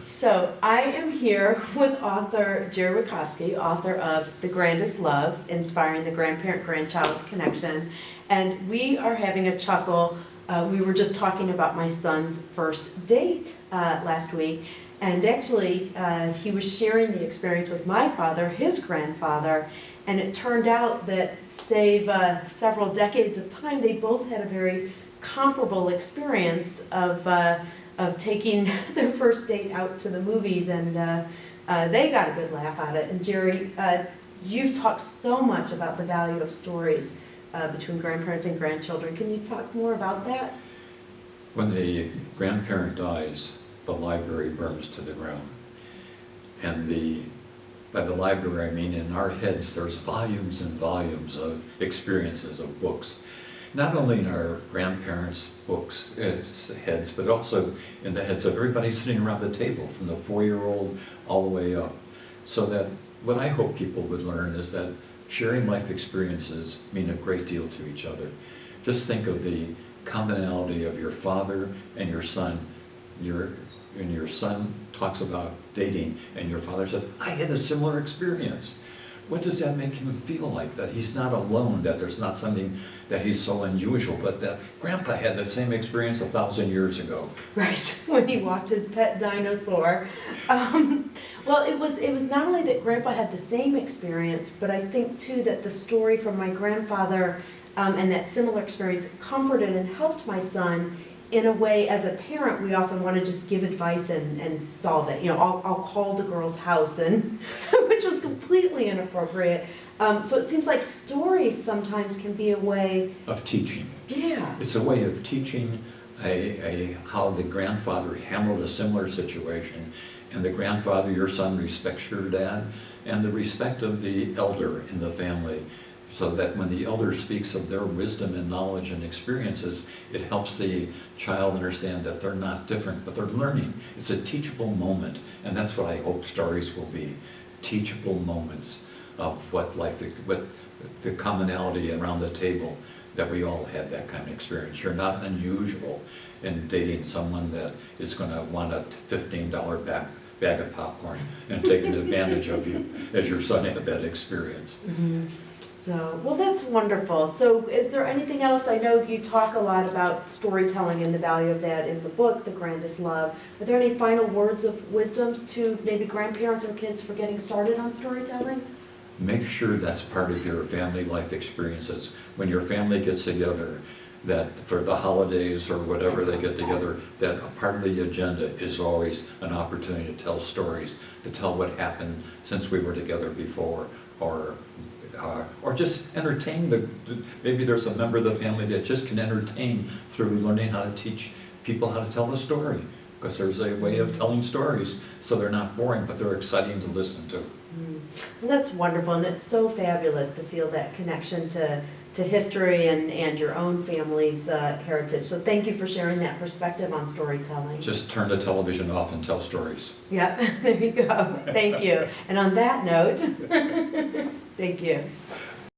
So I am here with author Jerry Witkovsky, author of The Grandest Love, Inspiring the Grandparent-Grandchild Connection. And we are having a chuckle. We were just talking about my son's first date last week. And actually, he was sharing the experience with my father, his grandfather. And it turned out that, save several decades of time, they both had a very comparable experience of taking their first date out to the movies, and they got a good laugh out of it. And Jerry, you've talked so much about the value of stories between grandparents and grandchildren. Can you talk more about that? When the grandparent dies, the library burns to the ground. And by the library, I mean in our heads, there's volumes and volumes of experiences, of books. Not only in our grandparents' books heads, but also in the heads of everybody sitting around the table, from the 4-year-old all the way up. So that what I hope people would learn is that sharing life experiences mean a great deal to each other. Just think of the commonality of your father and your son. When your son talks about dating and your father says, I had a similar experience. What does that make him feel like? That he's not alone, that there's not something that he's so unusual, but that Grandpa had the same experience 1,000 years ago. Right, when he walked his pet dinosaur. Well, it was not only that Grandpa had the same experience, but I think too that the story from my grandfather and that similar experience comforted and helped my son in a way. As a parent, we often want to just give advice and solve it. You know, I'll call the girl's house, and which was completely inappropriate. So it seems like stories sometimes can be a way of teaching. Yeah. It's a way of teaching how the grandfather handled a similar situation, and the grandfather, your son, respects your dad, and the respect of the elder in the family. So that when the elder speaks of their wisdom and knowledge and experiences, it helps the child understand that they're not different, but they're learning. It's a teachable moment, and that's what I hope stories will be, teachable moments of what the commonality around the table, that we all had that kind of experience. You're not unusual in dating someone that is going to want a $15 bag of popcorn and taking advantage of you, as your son had that experience. Mm-hmm. So, well, that's wonderful. So is there anything else? I know you talk a lot about storytelling and the value of that in the book, The Grandest Love. Are there any final words of wisdoms to maybe grandparents or kids for getting started on storytelling? Make sure that's part of your family life experiences. When your family gets together, that for the holidays or whatever they get together, that a part of the agenda is always an opportunity to tell stories, to tell what happened since we were together before, or just entertain maybe there's a member of the family that just can entertain through learning how to teach people how to tell a story, because there's a way of telling stories so they're not boring, but they're exciting to listen to. Well, that's wonderful, and it's so fabulous to feel that connection to history and your own family's heritage. So thank you for sharing that perspective on storytelling. Just turn the television off and tell stories. Yep, there you go. Thank you. And on that note, thank you.